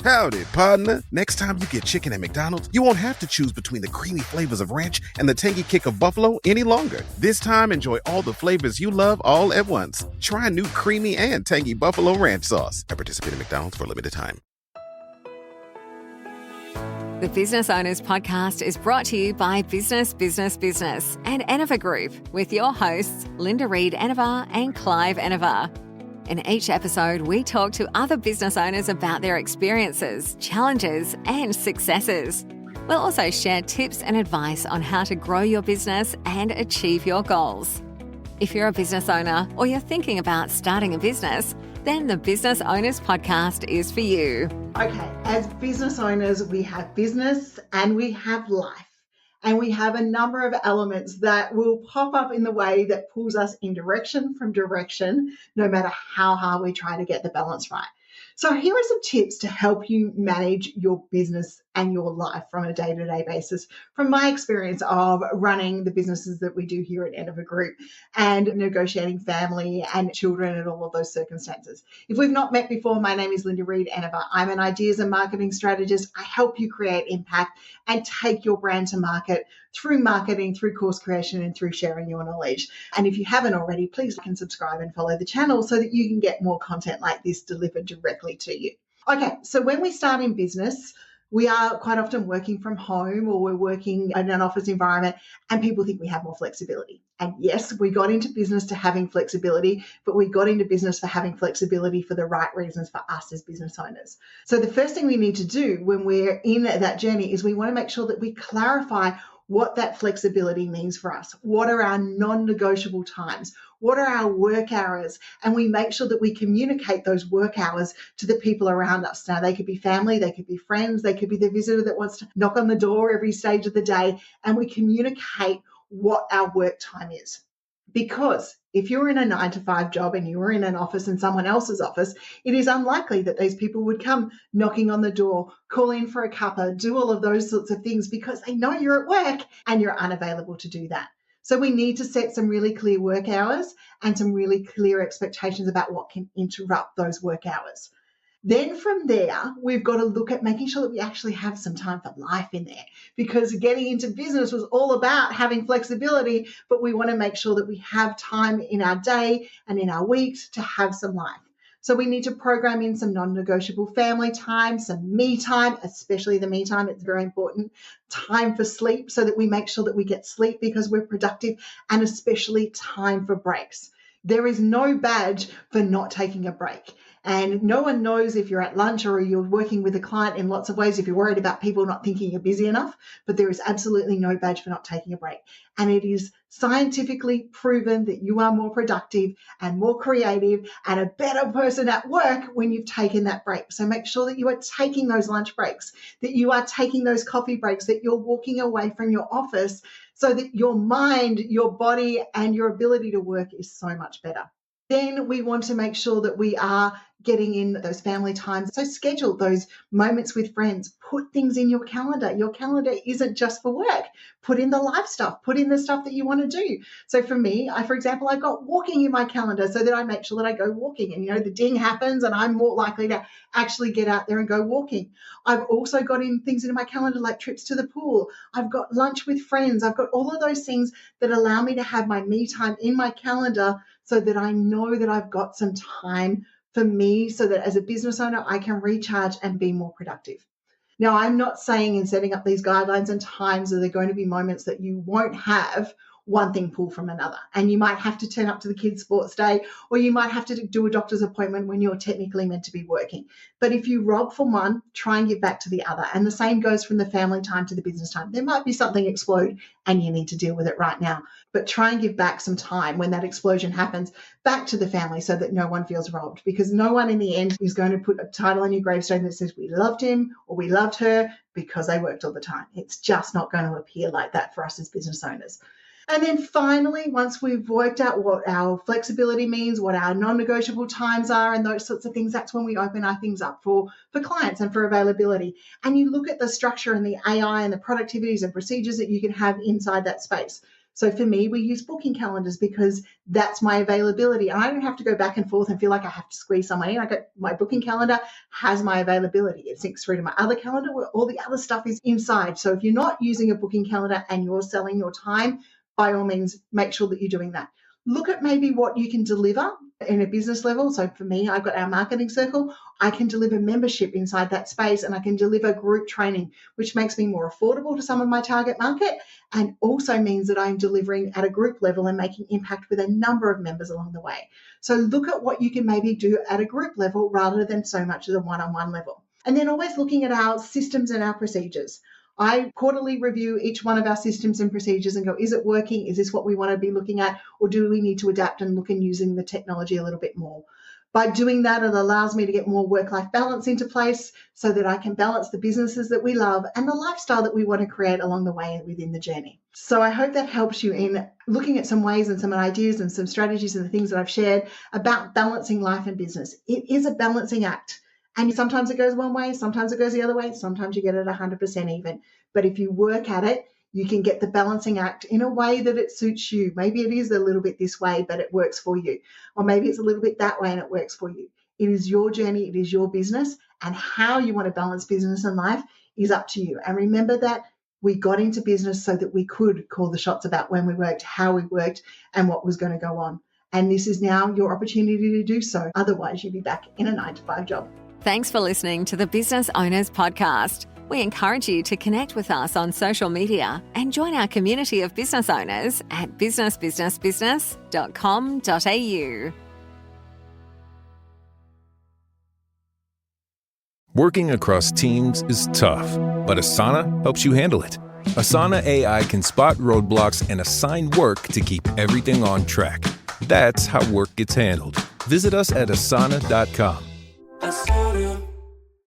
Howdy, partner. Next time you get chicken at McDonald's, you won't have to choose between the creamy flavors of ranch and the tangy kick of buffalo any longer. This time, enjoy all the flavors you love all at once. Try new creamy and tangy buffalo ranch sauce at participating McDonald's for a limited time. The Business Owners Podcast is brought to you by Business and Enever Group with your hosts, Linda Reed-Enever and Clive Enever. In each episode, we talk to other business owners about their experiences, challenges, and successes. We'll also share tips and advice on how to grow your business and achieve your goals. If you're a business owner or you're thinking about starting a business, then the Business Owners Podcast is for you. Okay, as business owners, we have business and we have life. And we have a number of elements that will pop up in the way that pulls us in direction from direction, no matter how hard we try to get the balance right. So here are some tips to help you manage your business and your life from a day-to-day basis, from my experience of running the businesses that we do here at Enever Group and negotiating family and children and all of those circumstances. If we've not met before, my name is Linda Reed-Enever. I'm an Ideas and Marketing Strategist. I help you create impact and take your brand to market through marketing, through course creation, and through sharing your knowledge. And if you haven't already, please like and subscribe and follow the channel so that you can get more content like this delivered directly to you. Okay, so when we start in business, we are quite often working from home or we're working in an office environment and people think we have more flexibility. And yes, we got into business to having flexibility, but we got into business for having flexibility for the right reasons for us as business owners. So the first thing we need to do when we're in that journey is we want to make sure that we clarify what that flexibility means for us. What are our non-negotiable times? What are our work hours? And we make sure that we communicate those work hours to the people around us. Now, they could be family, they could be friends, they could be the visitor that wants to knock on the door every stage of the day. And we communicate what our work time is. Because if you're in a 9-to-5 job and you were in an office in someone else's office, it is unlikely that these people would come knocking on the door, call in for a cuppa, do all of those sorts of things because they know you're at work and you're unavailable to do that. So we need to set some really clear work hours and some really clear expectations about what can interrupt those work hours. Then from there, we've got to look at making sure that we actually have some time for life in there, because getting into business was all about having flexibility, but we want to make sure that we have time in our day and in our weeks to have some life. So we need to program in some non-negotiable family time, some me time, especially the me time. It's very important. Time for sleep so that we make sure that we get sleep because we're productive, and especially time for breaks. There is no badge for not taking a break. And no one knows if you're at lunch or you're working with a client in lots of ways if you're worried about people not thinking you're busy enough, but there is absolutely no badge for not taking a break. And it is scientifically proven that you are more productive and more creative and a better person at work when you've taken that break. So make sure that you are taking those lunch breaks, that you are taking those coffee breaks, that you're walking away from your office so that your mind, your body, and your ability to work is so much better. Then we want to make sure that we are getting in those family times. So schedule those moments with friends. Put things in your calendar. Your calendar isn't just for work. Put in the life stuff. Put in the stuff that you want to do. So for me, for example, I've got walking in my calendar so that I make sure that I go walking. And, the ding happens and I'm more likely to actually get out there and go walking. I've also got in things into my calendar like trips to the pool. I've got lunch with friends. I've got all of those things that allow me to have my me time in my calendar so that I know that I've got some time for me so that as a business owner, I can recharge and be more productive. Now, I'm not saying in setting up these guidelines and times that there are going to be moments that you won't have one thing pull from another. And you might have to turn up to the kids' sports day, or you might have to do a doctor's appointment when you're technically meant to be working. But if you rob from one, try and give back to the other. And the same goes from the family time to the business time. There might be something explode and you need to deal with it right now. But try and give back some time when that explosion happens back to the family so that no one feels robbed, because no one in the end is going to put a title on your gravestone that says we loved him or we loved her because they worked all the time. It's just not going to appear like that for us as business owners. And then finally, once we've worked out what our flexibility means, what our non-negotiable times are and those sorts of things, that's when we open our things up for clients and for availability. And you look at the structure and the AI and the productivities and procedures that you can have inside that space. So for me, we use booking calendars because that's my availability. And I don't have to go back and forth and feel like I have to squeeze someone in. My booking calendar has my availability. It syncs through to my other calendar where all the other stuff is inside. So if you're not using a booking calendar and you're selling your time, by all means, make sure that you're doing that. Look at maybe what you can deliver in a business level. So for me, I've got our marketing circle. I can deliver membership inside that space, and I can deliver group training, which makes me more affordable to some of my target market and also means that I'm delivering at a group level and making impact with a number of members along the way. So look at what you can maybe do at a group level rather than so much at a one-on-one level. And then always looking at our systems and our procedures. I quarterly review each one of our systems and procedures and go, is it working? Is this what we want to be looking at? Or do we need to adapt and look and using the technology a little bit more? By doing that, it allows me to get more work-life balance into place so that I can balance the businesses that we love and the lifestyle that we want to create along the way and within the journey. So I hope that helps you in looking at some ways and some ideas and some strategies and the things that I've shared about balancing life and business. It is a balancing act. And sometimes it goes one way, sometimes it goes the other way, sometimes you get it 100% even. But if you work at it, you can get the balancing act in a way that it suits you. Maybe it is a little bit this way, but it works for you. Or maybe it's a little bit that way and it works for you. It is your journey, it is your business, and how you want to balance business and life is up to you. And remember that we got into business so that we could call the shots about when we worked, how we worked, and what was going to go on. And this is now your opportunity to do so. Otherwise, you'll be back in a 9-to-5 job. Thanks for listening to the Business Owners Podcast. We encourage you to connect with us on social media and join our community of business owners at businessbusinessbusiness.com.au. Working across teams is tough, but Asana helps you handle it. Asana AI can spot roadblocks and assign work to keep everything on track. That's how work gets handled. Visit us at asana.com.